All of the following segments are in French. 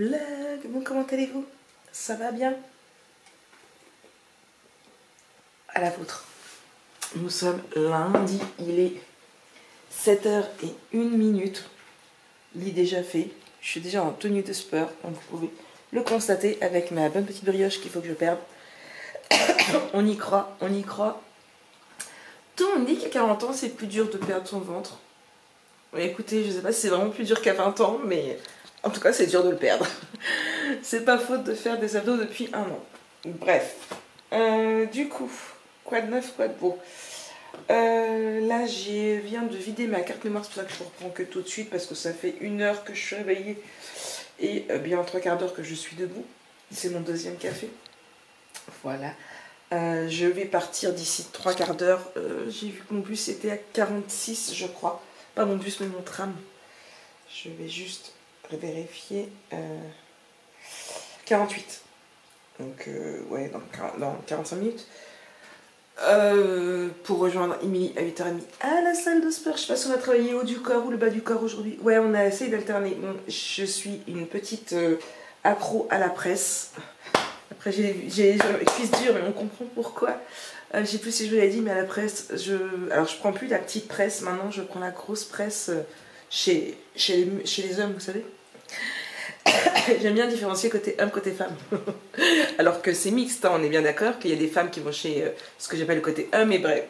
vlog. Bon, comment allez-vous? Ça va bien? À la vôtre. Nous sommes lundi, il est 7h01. Il est déjà fait. Je suis déjà en tenue de sport, comme vous pouvez le constater avec ma bonne petite brioche qu'il faut que je perde. On y croit, on y croit. Tout le monde dit qu'à 40 ans, c'est plus dur de perdre son ventre. Mais écoutez, je sais pas si c'est vraiment plus dur qu'à 20 ans, mais en tout cas, c'est dur de le perdre. C'est pas faute de faire des abdos depuis un an. Bref. Du coup, quoi de neuf, quoi de beau? Là, je viens de vider ma carte mémoire, c'est pour ça que je ne reprends que tout de suite, parce que ça fait 1 heure que je suis réveillée et bien 3/4 d'heure que je suis debout. C'est mon deuxième café. Voilà. Je vais partir d'ici 3/4 d'heure. J'ai vu que mon bus était à 46, je crois. Pas mon bus, mais mon tram. Je vais juste vérifier. 48. Donc, ouais, dans 45 minutes. Pour rejoindre Émilie à 8h30 à la salle de sport. Je sais pas si on va travailler haut du corps ou le bas du corps aujourd'hui. Ouais, on a essayé d'alterner. Bon, je suis une petite accro à la presse. Après, j'ai les cuisses dures et on comprend pourquoi. Je sais plus si je vous l'ai dit, mais à la presse, alors je prends plus la petite presse. Maintenant, je prends la grosse presse chez les hommes, vous savez. J'aime bien différencier côté homme, côté femme. Alors que c'est mixte, hein, on est bien d'accord qu'il y a des femmes qui vont chez ce que j'appelle le côté homme et bref.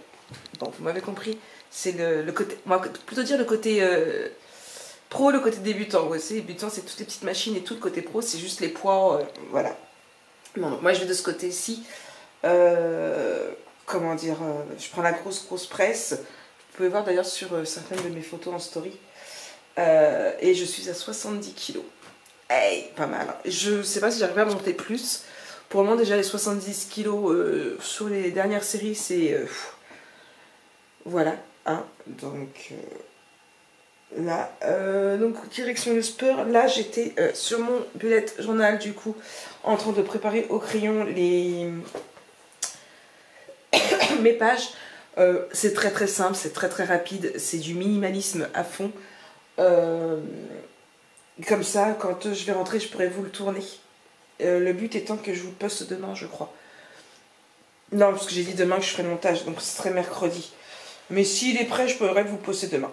Bon, vous m'avez compris. C'est le côté, moi plutôt dire le côté pro, le côté débutant. Ouais, c'est débutant, c'est toutes les petites machines et tout. Le côté pro, c'est juste les poids, voilà. Bon, donc moi je vais de ce côté-ci. Comment dire, je prends la grosse presse. Vous pouvez voir d'ailleurs sur certaines de mes photos en story. Et je suis à 70 kg. Hey, pas mal. Je sais pas si j'arriverai à monter plus. Pour le moment, déjà les 70 kg sur les dernières séries, c'est... voilà. Hein, donc, là, donc, direction le sport. Là, j'étais sur mon bullet journal, du coup, en train de préparer au crayon mes pages. C'est très simple, c'est très rapide. C'est du minimalisme à fond. Comme ça, quand je vais rentrer, je pourrai vous le tourner. Le but étant que je vous le poste demain, je crois. Non, parce que j'ai dit demain que je ferai le montage, donc ce serait mercredi. Mais s'il est prêt, je pourrais vous le poster demain.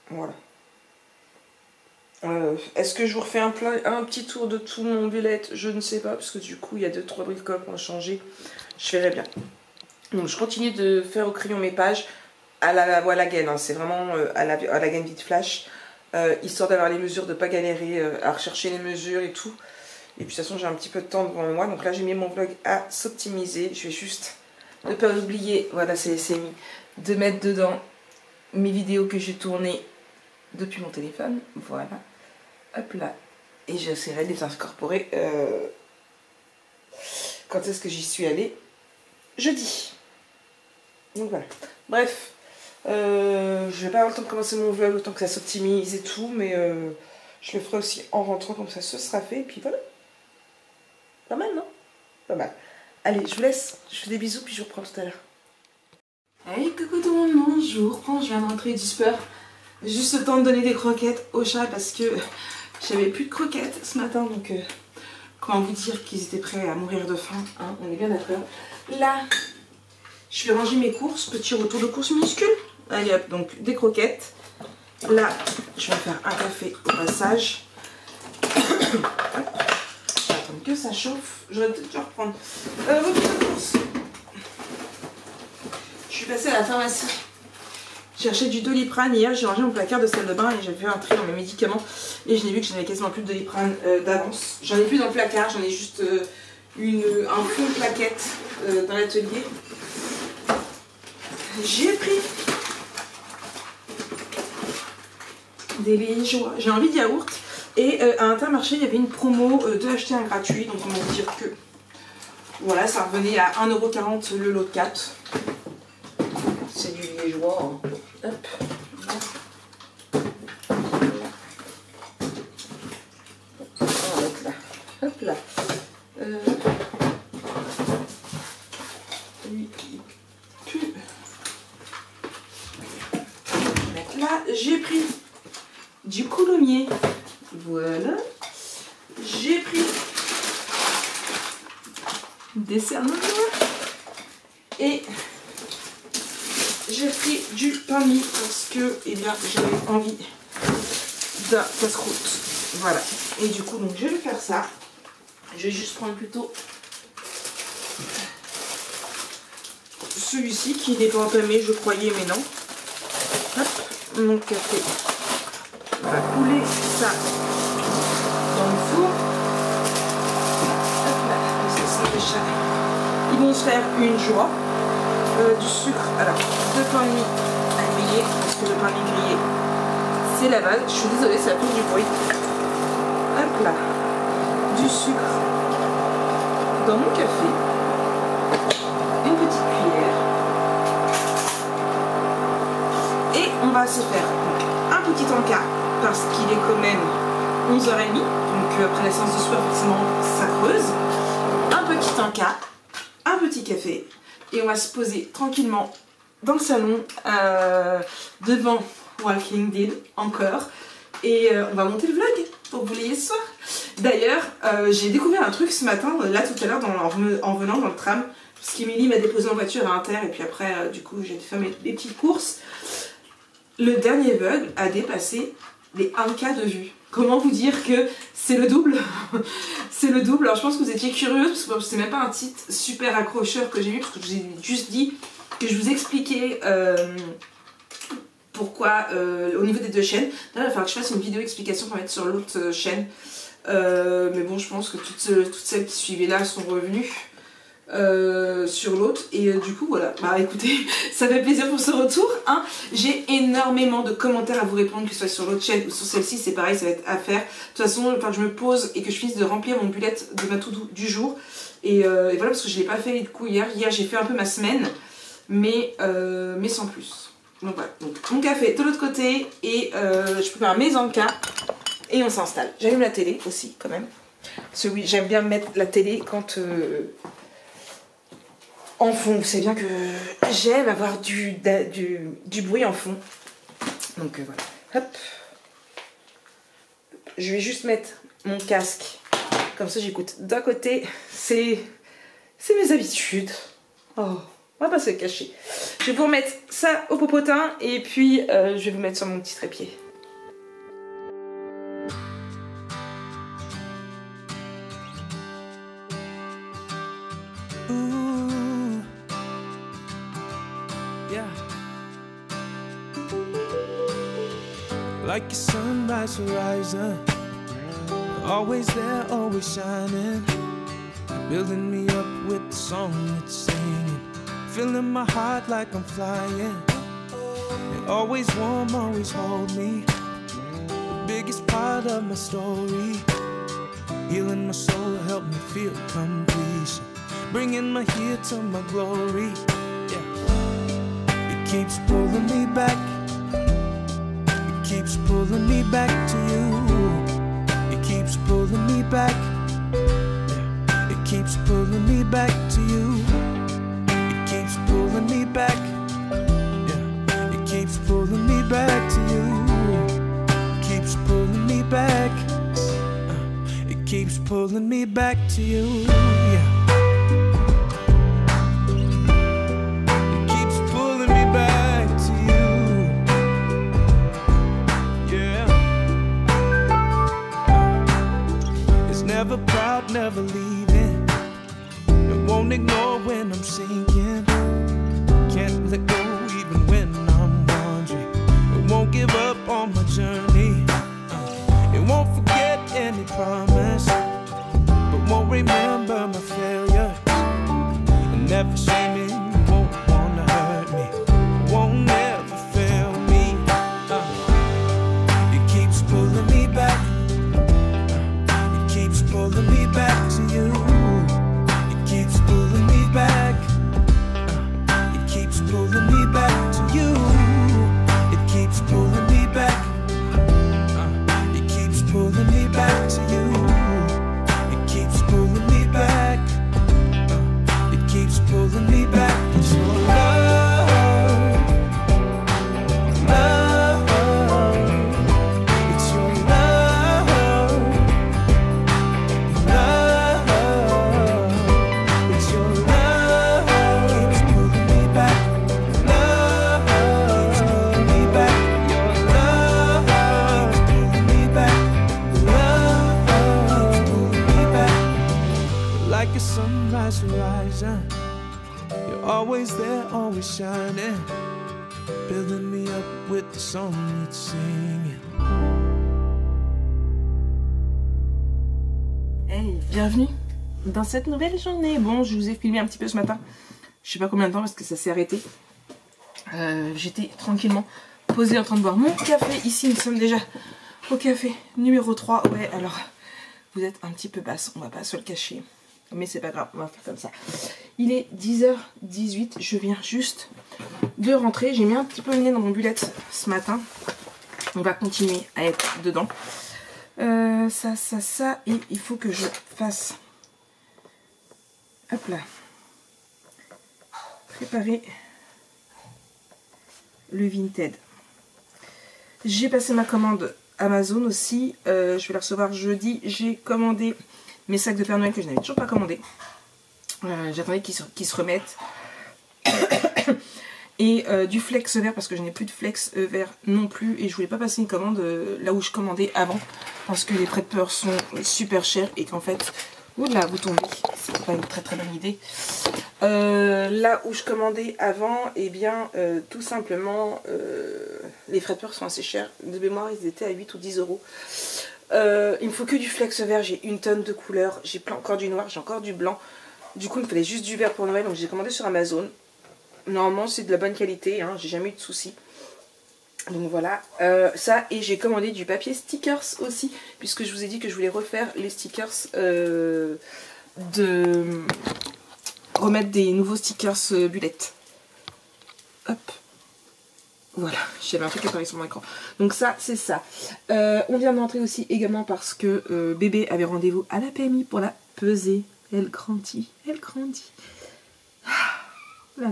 Voilà. Est-ce que je vous refais un petit tour de tout mon bullet? Je ne sais pas, parce que du coup, il y a 2-3 bricoles qui ont changé. Je verrai bien. Donc, je continue de faire au crayon mes pages à la gaine. Hein. C'est vraiment à la gaine vite flash. Histoire d'avoir les mesures, de ne pas galérer à rechercher les mesures et tout. Et puis de toute façon, j'ai un petit peu de temps devant moi. Donc là, j'ai mis mon vlog à s'optimiser. Je vais juste ne pas oublier, voilà, c'est mis, de mettre dedans mes vidéos que j'ai tournées depuis mon téléphone. Voilà. Hop là. Et j'essaierai de les incorporer. Quand est-ce que j'y suis allée? Jeudi. Donc voilà. Bref. Je vais pas avoir le temps de commencer mon vlog autant que ça s'optimise et tout, mais je le ferai aussi en rentrant, comme ça ce sera fait, et puis voilà. Pas mal, non? Pas mal. Allez, je vous laisse, je fais des bisous, puis je vous reprends tout à l'heure. Hey, coucou tout le monde, je vous reprends, je viens de rentrer du sport. Juste le temps de donner des croquettes au chat, parce que j'avais plus de croquettes ce matin, donc comment vous dire qu'ils étaient prêts à mourir de faim, hein, on est bien d'accord. Là, je vais ranger mes courses, petit retour de course minuscule. Allez hop, donc des croquettes. Là, je vais faire un café au passage. Attends que ça chauffe. J'aurais peut-être dû reprendre votre course. Je suis passée à la pharmacie. J'ai acheté du Doliprane. Hier, j'ai rangé mon placard de salle de bain et j'ai fait un tri dans mes médicaments. Et je n'ai vu que je n'avais quasiment plus de Doliprane d'avance. J'en ai plus dans le placard, j'en ai juste un fond de plaquette dans l'atelier. J'ai pris des liégeois. J'ai envie de yaourt. Et à Intermarché, il y avait une promo de acheter un gratuit. Donc on va dire que voilà, ça revenait à 1,40 € le lot de 4. C'est du liégeois. Hein. Hop. On va mettre là. Hop là. Là, j'ai pris du coulommiers. Voilà. dessert non. Et j'ai pris du pain de mie parce que eh bien j'avais envie d'un casse-croûte. Voilà. Et du coup donc je vais faire ça. Je vais juste prendre plutôt celui-ci qui n'est pas entamé, je croyais, mais non. Hop, mon café. On va couler ça dans le four. Hop là, parce que ça déjà. Ils vont se faire une joie. Du sucre, alors, de pain de mie à griller, parce que le pain de mie grillé, c'est la base. Je suis désolée, ça fait du bruit. Hop là. Du sucre dans mon café. Une petite cuillère. Et on va se faire un petit encas parce qu'il est quand même 11h30. Donc après la séance de sport, forcément, ça creuse. Un petit encas, un petit café. Et on va se poser tranquillement dans le salon devant Walking Dead encore. Et on va monter le vlog pour que vous l'ayez ce soir. D'ailleurs, j'ai découvert un truc ce matin, là tout à l'heure en venant dans le tram. Parce qu'Emilie m'a déposé en voiture à Inter et puis après du coup j'ai fait mes petites courses. Le dernier vlog a dépassé les 1K de vues. Comment vous dire que c'est le double? C'est le double. Alors je pense que vous étiez curieux parce que c'est même pas un titre super accrocheur que j'ai vu parce que je vous ai juste dit que je vous expliquais pourquoi au niveau des deux chaînes. Là, il va falloir que je fasse une vidéo explication pour mettre sur l'autre chaîne. Mais bon, je pense que toutes celles qui suivaient là sont revenues sur l'autre et du coup voilà, bah écoutez, ça fait plaisir pour ce retour hein. J'ai énormément de commentaires à vous répondre, que ce soit sur l'autre chaîne ou sur celle-ci, c'est pareil, ça va être à faire. De toute façon, enfin, je me pose et que je finisse de remplir mon bullet de ma to-do du jour et voilà, parce que je l'ai pas fait du coup hier j'ai fait un peu ma semaine mais sans plus. Donc voilà, donc mon café de l'autre côté et je peux faire mes encas et on s'installe. J'allume la télé aussi quand même parce que oui, j'aime bien mettre la télé quand en fond. Vous savez bien que j'aime avoir du bruit en fond. Donc voilà. Hop. Je vais juste mettre mon casque. Comme ça j'écoute d'un côté. C'est mes habitudes. Oh, on va pas se le cacher. Je vais vous remettre ça au popotin. Et puis je vais vous mettre sur mon petit trépied. Like a sunrise horizon, always there, always shining, building me up with the song it's singing, filling my heart like I'm flying, and always warm, always hold me, the biggest part of my story, healing my soul, help me feel completion, bringing my here to my glory, yeah. It keeps pulling me back. Keeps pulling me back to you. It keeps pulling me back. Yeah. It keeps pulling me back to you. It keeps pulling me back. Yeah. It keeps pulling me back to you. It keeps pulling me back. It keeps pulling me back to you. Yeah. Never proud, never leaving. It won't ignore when I'm sinking. Can't let go even when I'm wandering. It won't give up on my journey. It won't forget any promise, but won't remember my failures. And never shame me, won't wanna hurt me, won't never fail me. It keeps pulling me back. Pulling me back to you. It keeps pulling me back. It keeps pulling me back to you. It keeps pulling me back. It keeps pulling me back to you. It keeps pulling me back. It keeps pulling me always there, always shining, building me up with the song it's singing. Hey, bienvenue dans cette nouvelle journée. Bon, je vous ai filmé un petit peu ce matin. Je sais pas combien de temps parce que ça s'est arrêté. J'étais tranquillement posée en train de boire mon café. Ici, nous sommes déjà au café numéro 3. Ouais, alors, vous êtes un petit peu basse, on va pas se le cacher. Mais c'est pas grave, on va faire comme ça. Il est 10h18, je viens juste de rentrer. J'ai mis un petit peu le nez dans mon bullette ce matin. On va continuer à être dedans. Ça, et il faut que je fasse... Hop là. Préparer le Vinted. J'ai passé ma commande Amazon aussi. Je vais la recevoir jeudi. J'ai commandé mes sacs de Père Noël que je n'avais toujours pas commandé. J'attendais qu'ils se remettent. Et du flex vert parce que je n'ai plus de flex vert non plus. Et je voulais pas passer une commande là où je commandais avant. Parce que les frais de port sont super chers et qu'en fait... Oula, vous tombez. C'est pas une très très bonne idée. Là où je commandais avant, et bien tout simplement les frais de port sont assez chers. De mémoire, ils étaient à 8 ou 10 euros. Il me faut que du flex vert. J'ai une tonne de couleurs. J'ai encore du noir, j'ai encore du blanc. Du coup, il me fallait juste du vert pour Noël. Donc j'ai commandé sur Amazon. Normalement, c'est de la bonne qualité. Hein, j'ai jamais eu de soucis. Donc voilà, ça, et j'ai commandé du papier stickers aussi, puisque je vous ai dit que je voulais refaire les stickers, remettre des nouveaux stickers bullettes. Hop, voilà, j'avais un truc apparu sur mon écran. Donc ça, c'est ça. On vient d'entrer aussi également parce que bébé avait rendez-vous à la PMI pour la pesée. Elle grandit, elle grandit. Là,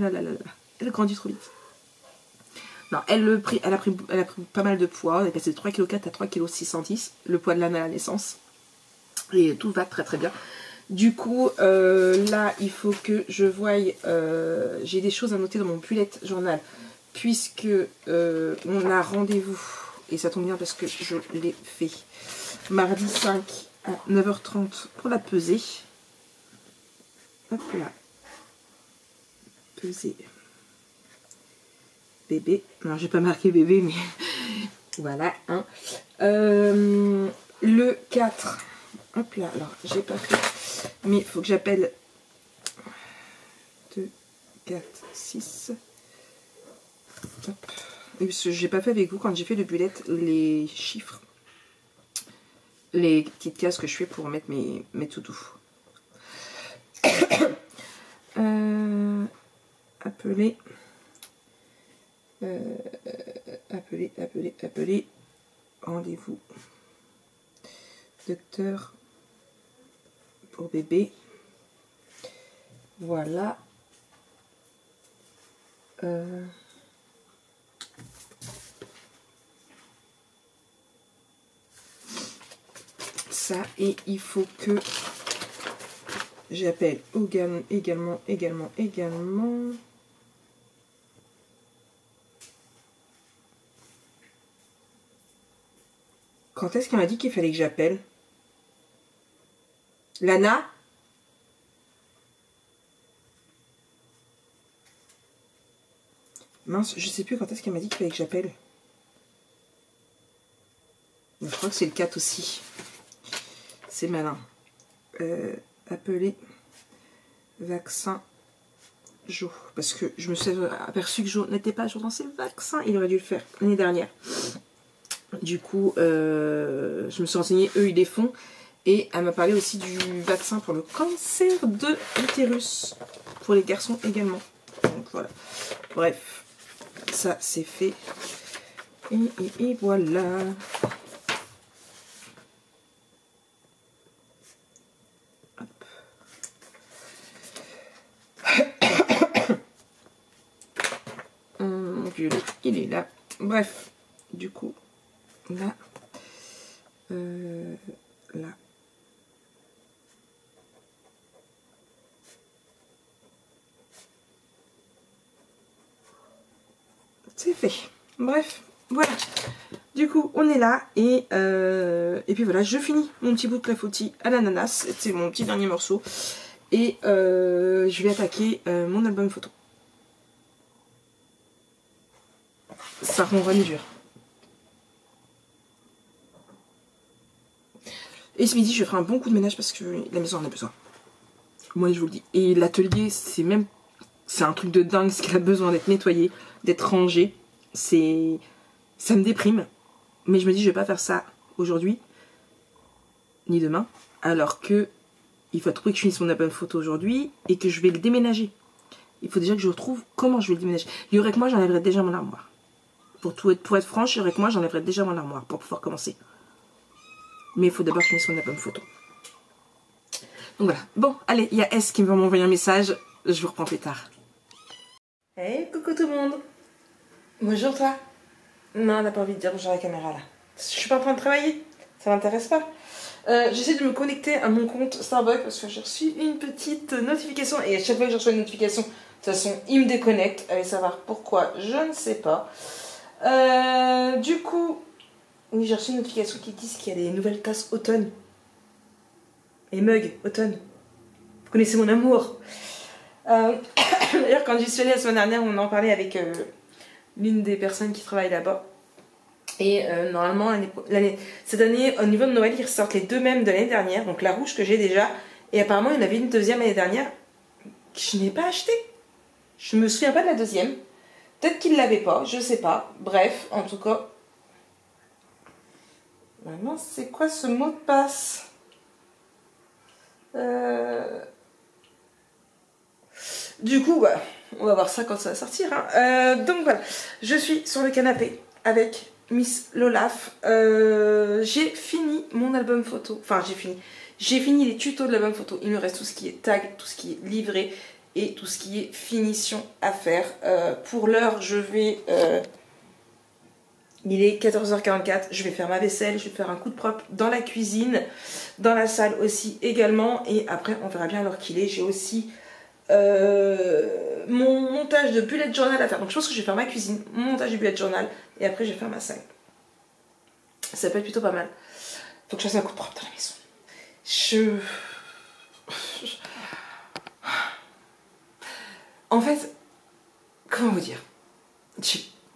elle grandit trop vite. Non, elle a pris pas mal de poids. Elle est passée de 3,4 kg à 3,610 kg. Le poids de l'âne à la naissance. Et tout va très très bien. Du coup, là, il faut que je voie... j'ai des choses à noter dans mon bullet journal. Puisque on a rendez-vous. Et ça tombe bien parce que je l'ai fait. Mardi 5 à 9h30 pour la pesée. Hop là. Pesée. Bébé, non j'ai pas marqué bébé mais voilà hein. Le 4, hop là, alors j'ai pas fait mais il faut que j'appelle 2, 4, 6 hop. J'ai pas fait avec vous quand j'ai fait le bullet les chiffres, les petites cases que je fais pour mettre mes to-do. Appeler appeler, rendez-vous, docteur pour bébé, voilà, ça, et il faut que j'appelle également. Quand est-ce qu'elle m'a dit qu'il fallait que j'appelle? Lana? Mince, je sais plus quand est-ce qu'elle m'a dit qu'il fallait que j'appelle. Je crois que c'est le 4 aussi. C'est malin. Appeler vaccin Jo. Parce que je me suis aperçu que Jo n'était pas dans ses vaccins. Il aurait dû le faire l'année dernière. Du coup, je me suis renseignée, eux ils les font. Et elle m'a parlé aussi du vaccin pour le cancer de l'utérus. Pour les garçons également. Donc voilà. Bref, ça c'est fait. Et voilà. Hop. Mon violet, il est là. Bref, du coup. Là, là, c'est fait. Bref, voilà. Du coup, on est là et puis voilà, je finis mon petit bout de clafoutis à l'ananas. C'est mon petit dernier morceau et je vais attaquer mon album photo. ça rend vraiment dur. Et ce midi, je ferai un bon coup de ménage parce que la maison en a besoin. Moi, je vous le dis. Et l'atelier, c'est un truc de dingue, ce qu'il a besoin d'être nettoyé, d'être rangé. Ça me déprime. Mais je me dis, je vais pas faire ça aujourd'hui, ni demain. Alors que il faut trouver que je finisse mon album photo aujourd'hui et que je vais le déménager. Il faut déjà que je retrouve comment je vais le déménager. Il y aurait que moi, j'enlèverais déjà mon armoire. Pour être franche, il y aurait que moi, j'enlèverais déjà mon armoire pour pouvoir commencer. Mais il faut d'abord que je finisse mon album photo. Donc voilà. Bon, allez, il y a S qui va m'envoyer un message. Je vous reprends plus tard. Hey, coucou tout le monde. Bonjour toi. Non, on n'a pas envie de dire bonjour à la caméra là. Je suis pas en train de travailler. Ça m'intéresse pas. J'essaie de me connecter à mon compte Starbucks parce que j'ai reçu une petite notification. Et à chaque fois que je reçois une notification, de toute façon, il me déconnecte. Allez savoir pourquoi, je ne sais pas. Du coup, oui, j'ai reçu une notification qui dit qu'il y a des nouvelles tasses automne. Et mugs automne. Vous connaissez mon amour. D'ailleurs, quand j'y suis allée la semaine dernière, on en parlait avec l'une des personnes qui travaille là-bas. Et normalement, cette année, au niveau de Noël, ils ressortent les deux mêmes de l'année dernière. Donc la rouge que j'ai déjà. Et apparemment, il y en avait une deuxième l'année dernière que je n'ai pas achetée. Je me souviens pas de la deuxième. Peut-être qu'ils ne l'avaient pas, je sais pas. Bref, en tout cas. Maintenant, c'est quoi ce mot de passe? Du coup, voilà. On va voir ça quand ça va sortir. Hein. Donc voilà, je suis sur le canapé avec Miss Lolaf. J'ai fini mon album photo. Enfin, j'ai fini les tutos de l'album photo. Il me reste tout ce qui est tag, tout ce qui est livré et tout ce qui est finition à faire. Pour l'heure, je vais... il est 14h44, je vais faire ma vaisselle, je vais faire un coup de propre dans la cuisine, dans la salle aussi également. Et après, on verra bien l'heure qu'il est. J'ai aussi... mon montage de bullet journal à faire. Donc je pense que je vais faire ma cuisine, mon montage de bullet journal et après je vais faire ma salle. Ça peut être plutôt pas mal. Faut que je fasse un coup de propre dans la maison. En fait, comment vous dire,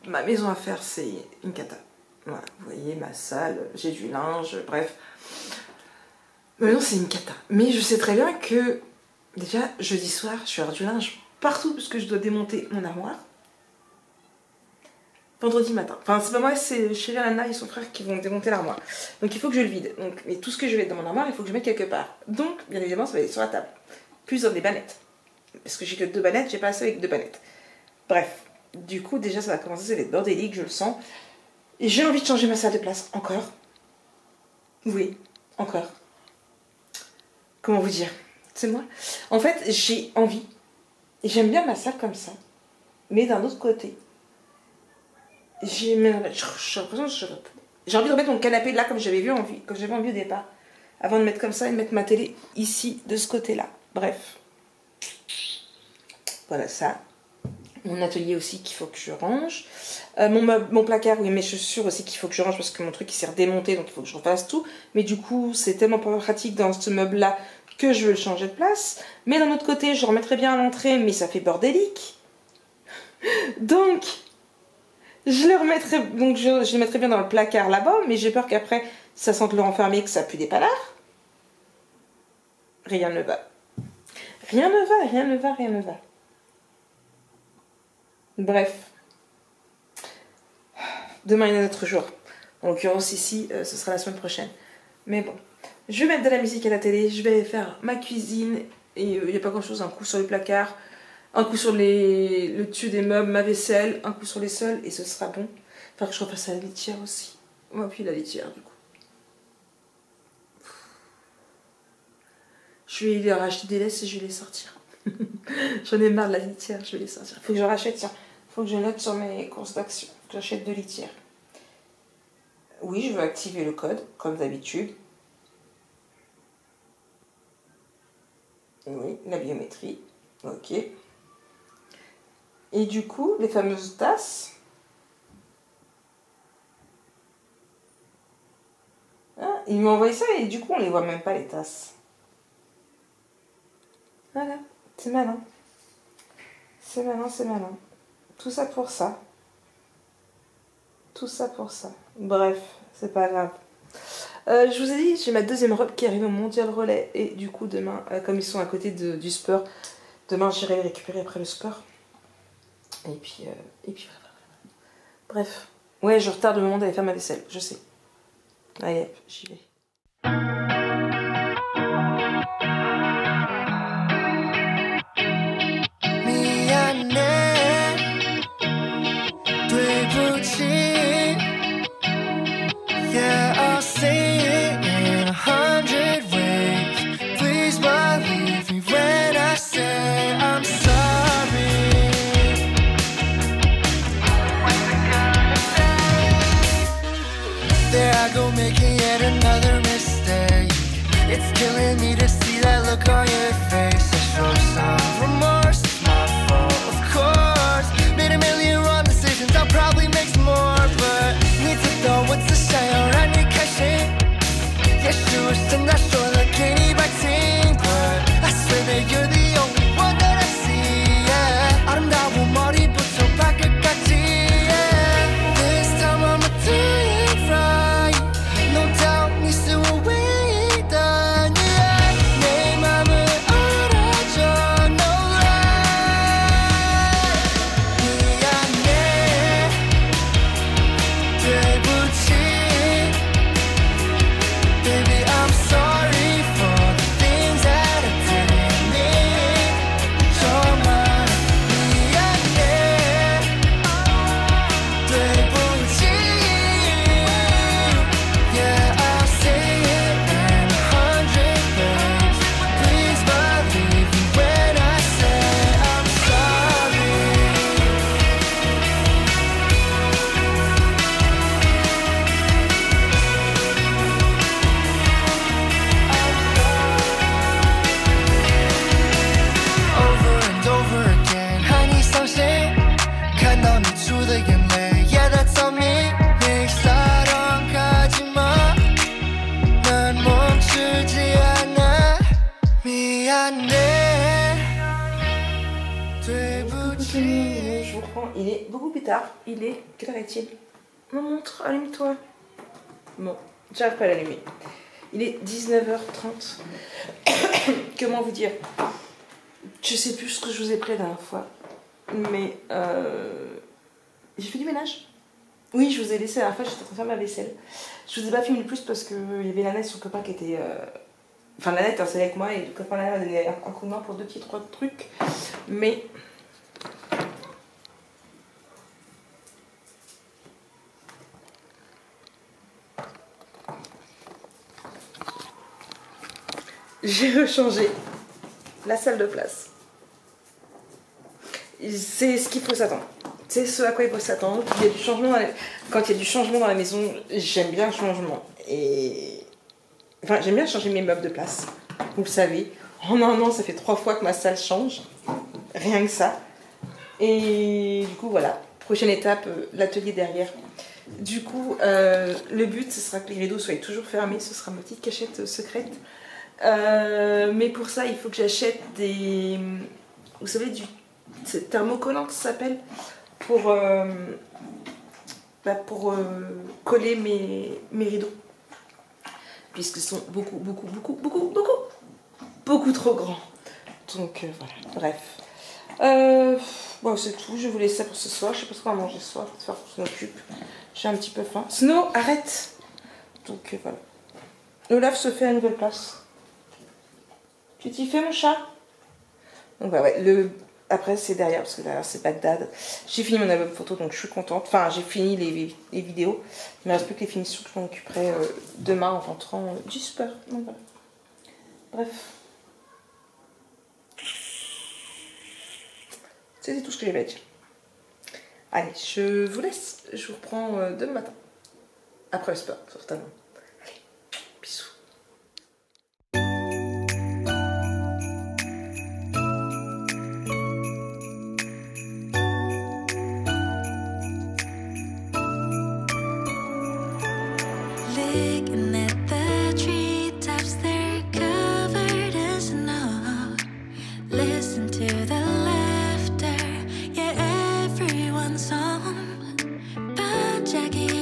ma maison à faire c'est une cata. Voilà, vous voyez ma salle, j'ai du linge, bref. Ma maison c'est une cata. Mais je sais très bien que déjà, jeudi soir, je vais avoir du linge partout parce que je dois démonter mon armoire. Vendredi matin. Enfin, c'est pas moi, c'est chez Lana et son frère qui vont démonter l'armoire. Donc il faut que je le vide. Donc, mais tout ce que je vais mettre dans mon armoire, il faut que je mette quelque part. Donc, bien évidemment, ça va aller sur la table. Plus dans des bannettes. Parce que j'ai que 2 bannettes, j'ai pas assez avec 2 bannettes. Bref. Du coup, déjà, ça va commencer, ça va être bordélique, je le sens. Et j'ai envie de changer ma salle de place. Encore. Oui, encore. Comment vous dire? C'est moi. En fait, j'ai envie. Et j'aime bien ma salle comme ça. Mais d'un autre côté, j'ai l'impression que j'ai envie de remettre mon canapé là comme j'avais envie au départ. Avant de mettre comme ça et de mettre ma télé ici, de ce côté-là. Bref. Voilà ça. Mon atelier aussi qu'il faut que je range. Mon placard, oui, mes chaussures aussi qu'il faut que je range parce que mon truc il s'est redémonté, donc il faut que je refasse tout. Mais du coup, c'est tellement pas pratique dans ce meuble-là que je veux le changer de place. Mais d'un autre côté, je remettrai bien à l'entrée, mais ça fait bordélique. Donc, je le mettrai bien dans le placard là-bas, mais j'ai peur qu'après, ça sente le renfermé, que ça pue des panards. Rien ne va. Rien ne va, rien ne va, rien ne va. Bref. Demain, il y a un autre jour. En l'occurrence, ici, ce sera la semaine prochaine. Mais bon. Je vais mettre de la musique à la télé, je vais faire ma cuisine, et il n'y a pas grand chose, un coup sur le placard, un coup sur le dessus des meubles, ma vaisselle, un coup sur les sols, et ce sera bon. Il faudra que je repasse à la litière aussi. On va puis la litière du coup. Je vais leur acheter des laisses et je vais les sortir. J'en ai marre de la litière, je vais les sortir. Il faut que je rachète, tiens, il faut que je note sur mes courses d'action, que j'achète 2 litières. Oui, je veux activer le code, comme d'habitude. Oui, la biométrie. Ok. Et du coup, les fameuses tasses. Ah, ils m'ont envoyé ça et du coup, on les voit même pas, les tasses. Voilà, c'est malin. C'est malin, c'est malin. Tout ça pour ça. Tout ça pour ça. Bref, c'est pas grave. Je vous ai dit, j'ai ma deuxième robe qui arrive au Mondial Relais. Et du coup, demain, comme ils sont à côté du sport, demain j'irai les récupérer après le sport. Et puis voilà. Bref. Ouais, je retarde le moment d'aller faire ma vaisselle, je sais. Allez, j'y vais. Yeah, I'll say it in 100 ways. Please believe me when I say I'm sorry. There I go making yet another mistake. It's killing me to see that look on your face. I show some remorse, it's my fault, of course. Made a million wrong decisions, I'll probably make some more, but need to know what's the shine around your cashing. Yeah, sure, still not sure that can't by team, but I swear that you're the only one that I see. Yeah, 아름다운 머리부터 발끝까지. Yeah, this time I'ma do it right. No doubt, 네 수위단. Yeah, 내 맘을 알아줘. No lie. 미안해. 되부치. Baby, I'm sorry for the things that I didn't mean. 정말 미안해. 되부치. Yeah, I'll say it in 100 ways. Please believe me when I say I'm sorry. Over and over again, honey, something. 看到你出的眼泪 Yeah, that's on me. 내 사랑 가지마. 난 멈추지 않아. 미안해. 되부치. Je vous prends, il est beaucoup plus tard. Il est. Quelle heure est-il? Mon montre, allume-toi. Bon, j'arrive pas à l'allumer. Il est 19h30. Comment vous dire? Je sais plus ce que je vous ai pris la dernière fois. Mais j'ai fait du ménage. Oui, je vous ai laissé la dernière fois, j'étais en train de faire ma vaisselle. Je vous ai pas filmé plus parce qu'il y avait Lana et son copain qui était. Enfin, Lana était installée avec moi et le copain Lana m'a donné un coup de main pour 2 petits 3 trucs. Mais. J'ai rechangé la salle de place. C'est ce qu'il faut s'attendre. C'est ce à quoi il faut s'attendre. Il y a du changement quand il y a du changement dans la maison, j'aime bien le changement. Et enfin, j'aime bien changer mes meubles de place. Vous le savez. En un an, ça fait 3 fois que ma salle change. Rien que ça. Et du coup, voilà. Prochaine étape, l'atelier derrière. Du coup, le but, ce sera que les rideaux soient toujours fermés. Ce sera ma petite cachette secrète. Mais pour ça, il faut que j'achète des... Vous savez, c'est thermocollant, ça s'appelle, pour coller mes rideaux, puisqu'ils sont beaucoup trop grands. Donc voilà, bref. Bon, c'est tout, je vais vous laisser ça pour ce soir. Je sais pas ce qu'on va manger ce soir, je vais faire pour qu'on s'occupe. J'ai un petit peu faim. Snow, arrête. Donc voilà. Olaf se fait à une nouvelle place. Tu t'y fais, mon chat? Donc bah ouais, après c'est derrière, parce que derrière c'est Bagdad. J'ai fini mon album photo, donc je suis contente. Enfin, j'ai fini les vidéos. Il ne me reste plus que les finitions que je m'en occuperai demain en rentrant du sport. Donc voilà. Bref. C'est tout ce que j'avais à dire. Allez, je vous laisse. Je vous reprends demain matin. Après le sport, certainement. Allez, bisous. Looking at the treetops, they're covered in snow. Listen to the laughter, yeah, everyone's home. 반짝이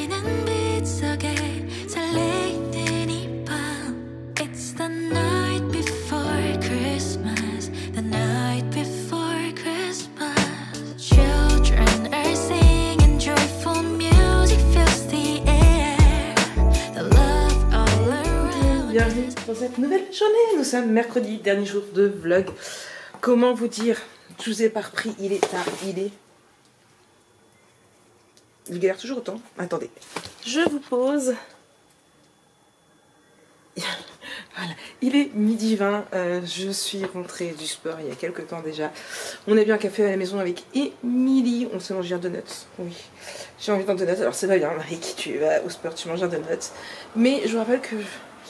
pour cette nouvelle journée. Nous sommes mercredi, dernier jour de vlog. Comment vous dire? Je vous ai pas repris, il est tard, il galère toujours autant. Attendez, je vous pose. Voilà, il est midi 20, je suis rentrée du sport il y a quelques temps déjà. On a bu un café à la maison avec Émilie, on s'est mangé un donut. Oui, j'ai envie d'un donut, alors c'est pas bien, Marie, tu vas au sport, tu manges un donut. Mais je vous rappelle que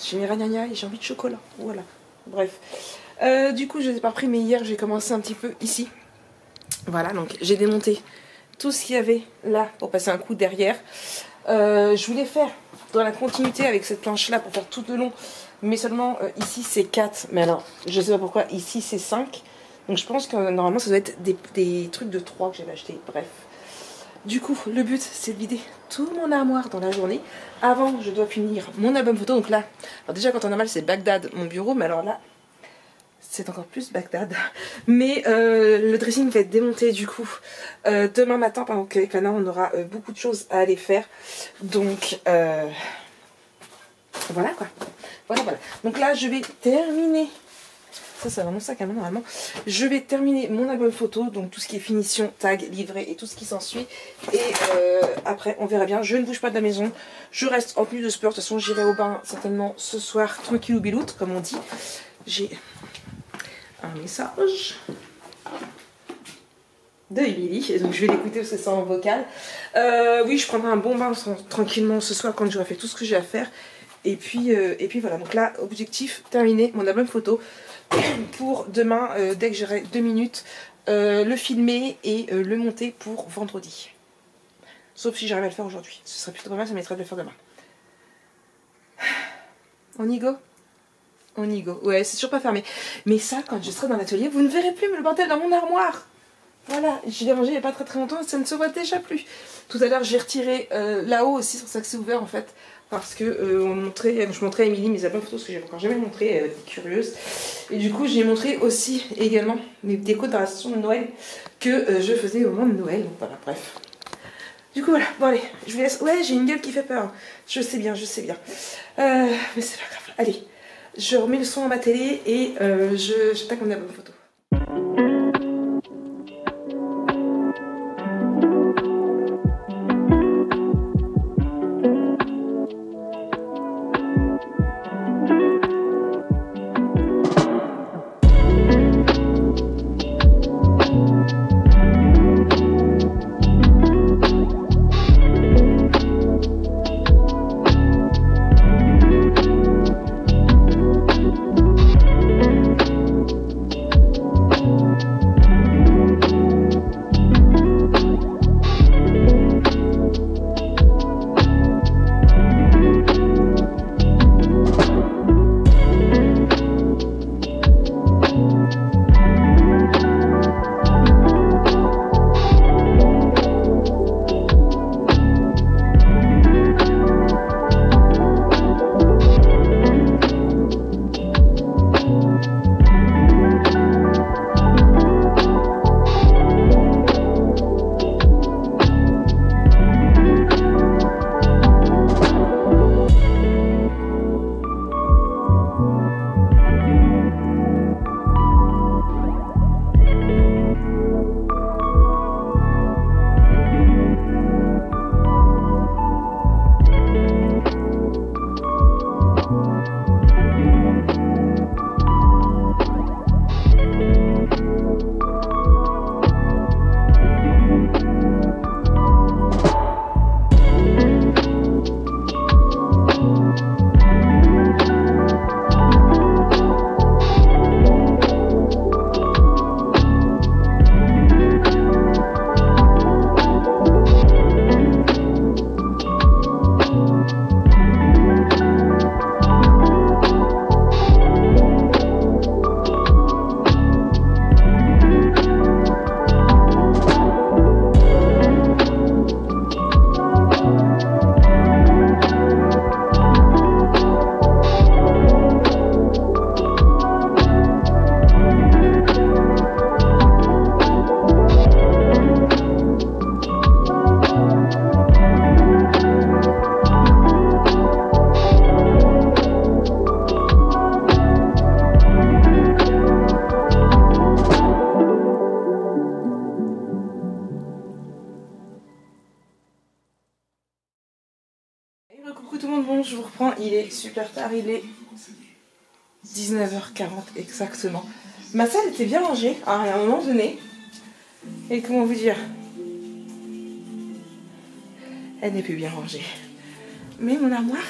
j'ai mes ragnagnas et j'ai envie de chocolat, voilà. Bref, du coup je les ai pas repris, mais hier j'ai commencé un petit peu ici. Voilà, donc j'ai démonté tout ce qu'il y avait là pour passer un coup derrière. Je voulais faire dans la continuité avec cette planche là pour faire tout le long, mais seulement ici c'est 4, mais alors je sais pas pourquoi ici c'est 5, donc je pense que normalement ça doit être des trucs de 3 que j'avais acheté. Bref, du coup le but c'est de vider tout mon armoire dans la journée. Avant je dois finir mon album photo, donc là alors déjà quand on a mal c'est Bagdad mon bureau, mais alors là c'est encore plus Bagdad. Mais le dressing va être démonté du coup demain matin, pendant qu'avec Lana on aura beaucoup de choses à aller faire. Donc voilà quoi. Voilà. Donc là je vais terminer. Ça c'est vraiment sac à main normalement. Je vais terminer mon album photo, donc tout ce qui est finition, tag, livret et tout ce qui s'ensuit. Et après on verra bien. Je ne bouge pas de la maison. Je reste en tenue de sport. De toute façon j'irai au bain certainement ce soir, tranquille ou biloute comme on dit. J'ai un message de Émilie, et donc je vais l'écouter parce que c'est en vocal. Oui, je prendrai un bon bain tranquillement ce soir quand j'aurai fait tout ce que j'ai à faire. Et puis voilà, donc là, objectif, terminer mon album photo pour demain, dès que j'aurai 2 minutes, le filmer et le monter pour vendredi. Sauf si j'arrive à le faire aujourd'hui. Ce serait plutôt pas mal, ça m'aiderait de le faire demain. On y go? On y go. Ouais, c'est toujours pas fermé. Mais ça, quand je serai dans l'atelier, vous ne verrez plus le bordel dans mon armoire. Voilà, je l'ai rangé il n'y a pas très longtemps et ça ne se voit déjà plus. Tout à l'heure, j'ai retiré là-haut aussi, sur ça que c'est ouvert en fait. Parce que je montrais à Émilie mes albums photos, parce que j'ai encore jamais montré, elle était curieuse. Et du coup, j'ai montré aussi également mes décorations de Noël que je faisais au moment de Noël. Donc voilà, bref. Du coup, voilà, bon allez, je vous laisse. Ouais, j'ai une gueule qui fait peur. Je sais bien. Mais c'est pas grave. Allez. Je remets le son à ma télé et j'attaque mon album photo. bon, je vous reprends. Il est super tard, il est 19h40 exactement. Ma salle était bien rangée à un moment donné. Et comment vous dire, elle n'est plus bien rangée. Mais mon armoire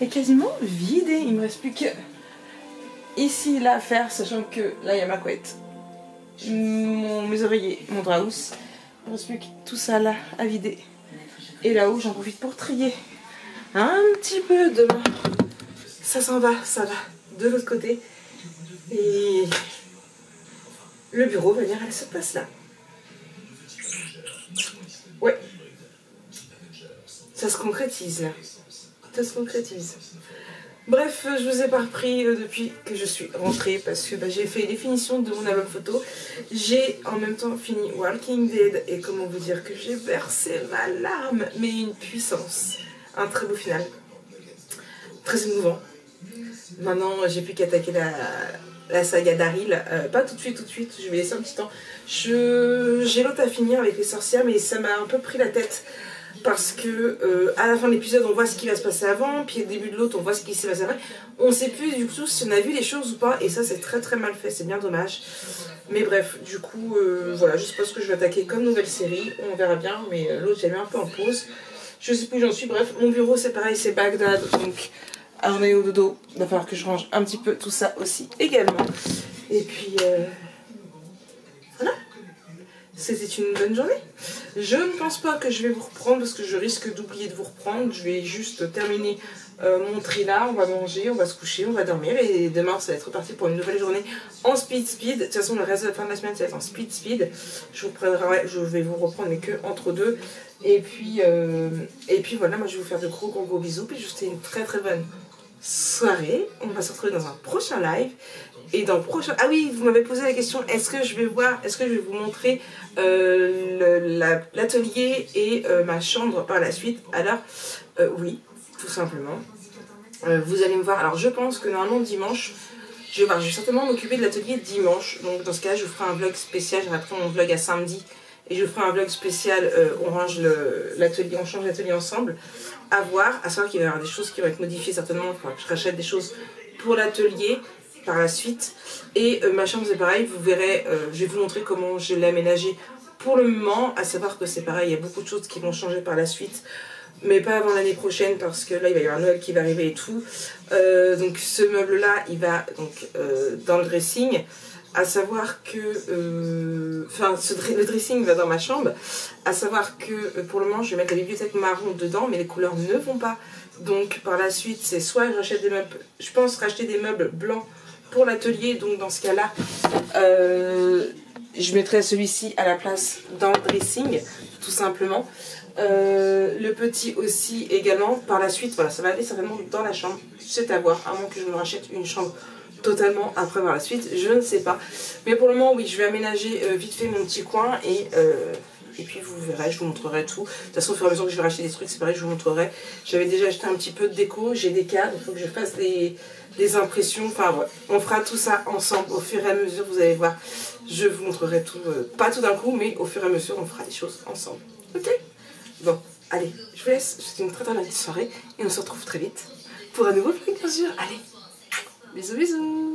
est quasiment vidée. Il me reste plus que ici là à faire, sachant que là il y a ma couette, mes oreillers, mon drap housse. Il me reste plus que tout ça là à vider. Et là-haut j'en profite pour trier un petit peu demain. Ça s'en va, ça va de l'autre côté. Et le bureau va venir à cette place-là. Ouais. Ça se concrétise là. Ça se concrétise. Bref, je vous ai pas repris depuis que je suis rentrée parce que j'ai fait les finitions de mon album photo. J'ai en même temps fini Walking Dead et comment vous dire que j'ai versé ma larme, mais une puissance. Un très beau final. Très émouvant. Maintenant, j'ai plus qu'attaquer la saga Daryl. Pas tout de suite, je vais laisser un petit temps. J'ai l'autre à finir avec les sorcières, mais ça m'a un peu pris la tête. Parce que à la fin de l'épisode, on voit ce qui va se passer avant, puis au début de l'autre, on voit ce qui s'est passé après. On sait plus du tout si on a vu les choses ou pas, et ça c'est très très mal fait, c'est bien dommage. Mais bref, du coup, voilà, je sais pas ce que je vais attaquer comme nouvelle série, on verra bien, mais l'autre j'ai mis un peu en pause. Je sais plus où j'en suis, bref, mon bureau c'est pareil, c'est Bagdad, donc on est au dodo, il va falloir que je range un petit peu tout ça aussi également. Et puis, voilà. C'était une bonne journée. Je ne pense pas que je vais vous reprendre parce que je risque d'oublier de vous reprendre. Je vais juste terminer mon tri là. On va manger, on va se coucher, on va dormir. Et demain, ça va être reparti pour une nouvelle journée en speed. De toute façon, le reste de la fin de la semaine, ça va être en speed. Je vais vous reprendre, mais que entre deux. Et puis voilà, moi je vais vous faire de gros bisous. Puis je vous souhaite une très très bonne soirée. On va se retrouver dans un prochain live. Et dans le prochain... Ah oui, vous m'avez posé la question, est-ce que je vais vous montrer l'atelier et ma chambre par la suite? Alors, oui, tout simplement. Vous allez me voir. Alors, je pense que normalement, dimanche, je vais certainement m'occuper de l'atelier dimanche. Donc, dans ce cas, je vous ferai un vlog spécial. Je vais mon vlog à samedi. Et je vous ferai un vlog spécial, on change l'atelier ensemble. À voir, à savoir qu'il va y avoir des choses qui vont être modifiées certainement. Il faudra que je rachète des choses pour l'atelier par la suite. Et ma chambre c'est pareil, vous verrez, je vais vous montrer comment je l'ai aménagée pour le moment, à savoir que c'est pareil, il y a beaucoup de choses qui vont changer par la suite, mais pas avant l'année prochaine parce que là il va y avoir Noël qui va arriver et tout. Donc ce meuble là il va donc dans le dressing, à savoir que le dressing va dans ma chambre, à savoir que pour le moment je vais mettre la bibliothèque marron dedans, mais les couleurs ne vont pas. Donc par la suite c'est soit je rachète des meubles, je pense racheter des meubles blancs pour l'atelier, donc dans ce cas là je mettrai celui-ci à la place dans le dressing tout simplement. Le petit aussi également par la suite, voilà, ça va aller certainement dans la chambre, c'est à voir, à moins que je me rachète une chambre totalement après par la suite, je ne sais pas, mais pour le moment oui, je vais aménager vite fait mon petit coin et puis vous verrez, je vous montrerai tout. De toute façon, au fur et à mesure que je vais racheter des trucs, c'est pareil, je vous montrerai. J'avais déjà acheté un petit peu de déco, j'ai des cadres, il faut que je fasse des impressions. Enfin, ouais, on fera tout ça ensemble au fur et à mesure, vous allez voir. Je vous montrerai tout, pas tout d'un coup, mais au fur et à mesure, on fera les choses ensemble. Ok? Bon, allez, je vous laisse. Je vous souhaite une très très belle soirée et on se retrouve très vite pour un nouveau vlog, bien sûr. Allez, bisous bisous!